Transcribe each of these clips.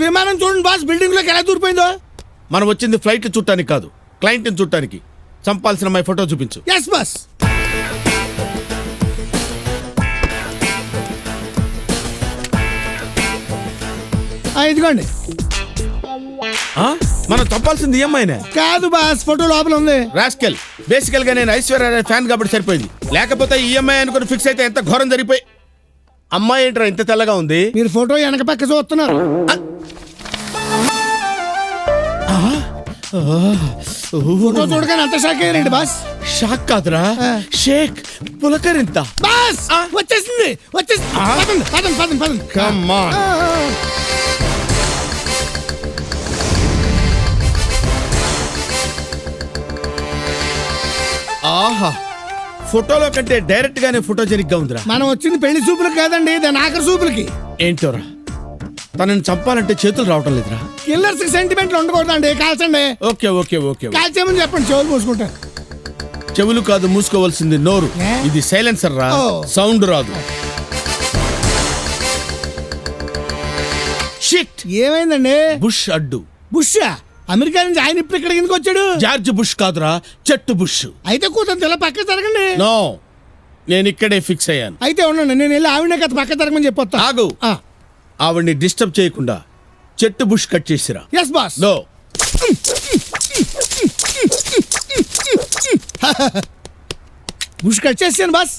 విమానం చూడండి boss, building లోకి ఎలా దూరిపోయిందో. మనం వచ్చింది ఫ్లైట్ చుట్టానికి కాదు, క్లయింట్ చుట్టానికి. చంపాల్సిన అమ్మాయి ఫోటో చూపించు. Yes boss. ఇదిగోండి. మనం చంపాల్సింది ఈ అమ్మాయినే కాదు బాస్, ఫోటో లోపల ఉంది. రాస్కెల్, బేసికల్ గా నేను ఐశ్వర్య రాయ్ ఫ్యాన్ కాబట్టి సరిపోయింది. లేకపోతే ఈ అమ్మాయి అనుకుని ఫిక్స్ అయితే ఎంత ఘోరం జరిగిపోయి. అమ్మాయి ఏంట్రా ఇంత తెల్లగా ఉంది? మీరు ఫోటో వెనక పక్క చూస్తున్నారు. ఫోటో చూడగానే అంత షాక్ అయ్యారండి బాస్. షాక్ కాదురా, షేక్ పులకరింత. బాస్ వచ్చేసింది, వచ్చేసింది. పదండి పదండి పదండి. Come on. ఆహా, ఫోటోలో కంటే డైరెక్ట్ గానే ఫోటోజెనిక్ గా ఉందిరా. మనం వచ్చింది పెళ్లి చూపులకు కాదండి, దాని ఆఖరి చూపులకి. ఏంటోరా, తనని చంపాలంటే చేతులు రావటం లేదురా. కిల్లర్స్ కి సెంటిమెంట్లు ఉండకూడదండి, కాల్చండి. ఓకే ఓకే ఓకే, కాల్చేమని చెప్పండి, చెవులు మూసుకుంటారు. చెవులు కాదు, మూసుకోవాల్సింది నోరు. ఇది సైలెన్సర్ రా, సౌండ్ రాదు. షిట్, ఏమైందండి? బుష్ అడ్డు. బుష్? అమెరికా నుంచి ఆయన ఇప్పుడు ఇక్కడికి ఎందుకు వచ్చాడు? జార్జ్ బుష్ కాదురా, చెట్టు బుష్. అయితే కూతురు ఇలా పక్క జరగండి. నో, నేను ఇక్కడే ఫిక్స్ అయ్యాను. అయితే ఉండండి, నేను వెళ్ళి ఆవిడనే కదా పక్క జరగమని చెప్పొస్తా. ఆగు, ఆవిడ్ని డిస్టర్బ్ చేయకుండా చెట్టు బుష్ కట్ చేసిరా. Yes boss. No, bush cut చేసాను బాస్.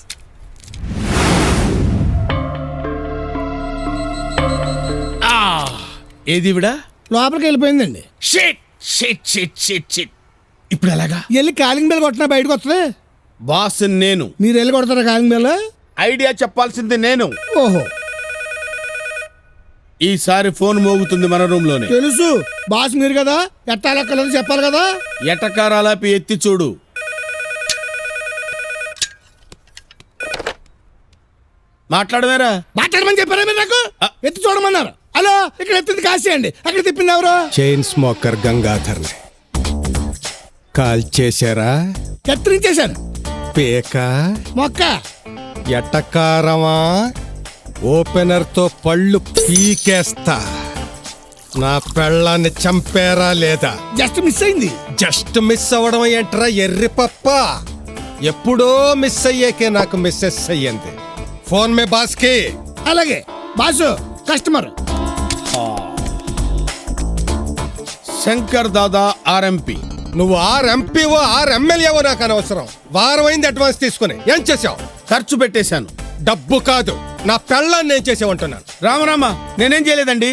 ఏది విడా లోపలికి వెళ్ళిపోయిందండి. Shit shit shit shit shit. ఇప్పుడు ఎలాగా? వెళ్ళి కాలింగ్ బెల్ కొట్టినా బయటకు వస్తుంది. బాస్ నేను. మీరు వెళ్ళి కొడతారా కాలింగ్ బెల్? ఐడియా చెప్పాల్సింది నేను. ఓహో, ఈసారి ఫోన్ మోగుతుంది మన రూమ్ లోనే. తెలుసు బాస్, మీరు కదా ఎట్టాలక్కలేదు చెప్పాలి కదా. ఎటకారాలాపి ఎత్తి చూడు. మాట్లాడవేరా? మాట్లాడమని చెప్పారా మీరు నాకు? ఎత్తి చూడమన్నారు. హలో, ఇక్కడ ఎత్తింది కాసేయండి, అక్కడ తిప్పింది ఎవరు? చైన్ స్మోకర్ గంగాధర్ని కాల్ చేశారా? కత్తిరించేశాను. పేక మొక్క ఎట్టకారమా? ఓపెనర్ తో పళ్ళు పీకేస్తా. నా పెళ్ళాన్ని చంపారా లేదా? జస్ట్ మిస్ అయింది. జస్ట్ మిస్ అవ్వడం ఏంట్రా ఎర్రి పప్ప? ఎప్పుడో మిస్ అయ్యాకే నాకు మిస్సెస్ అయ్యింది. ఫోన్ మే బాస్కి. అలాగే boss, customer. Shankar Dada RMP. నువ్వు ఆర్ఎంపీవో ఆర్ఎంఎల్ఏవో నాకు అనవసరం. వారం అయింది అడ్వాన్స్ తీసుకుని. ఏం చేసావు? ఖర్చు పెట్టేశాను. డబ్బు కాదు, నా పెళ్ళాన్ని ఏం చేసావంటున్నాను. రామరామ, నేనేం చేయలేదండి.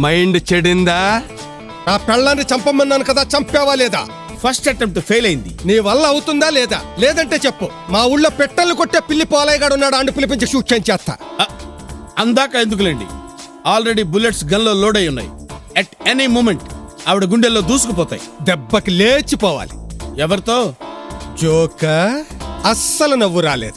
మైండ్ చెడిందా? నా పెళ్ళాన్ని చంపమన్నాను కదా, చంపావా లేదా? ఫస్ట్ అటెంప్ట్ ఫెయిల్ అయింది. నీ వల్ల అవుతుందా లేదా? లేదంటే చెప్పు. మా ఊళ్ళో పెట్టెలు కొట్టే పిల్లి పోలాయిగాడు ఉన్నాడు, అండు పిలిపించి షూట్ చేయించేస్తా. అందాక ఎందుకులేండి, ఆల్రెడీ బుల్లెట్స్ గన్ లో లోడ్ అయి ఉన్నాయి. ఎట్ ఎనీ మూమెంట్ ఆవిడ గుండెల్లో దూసుకుపోతాయి. దెబ్బకి లేచిపోవాలి. ఎవరితో? జోక అస్సలు నవ్వు రాలేదు.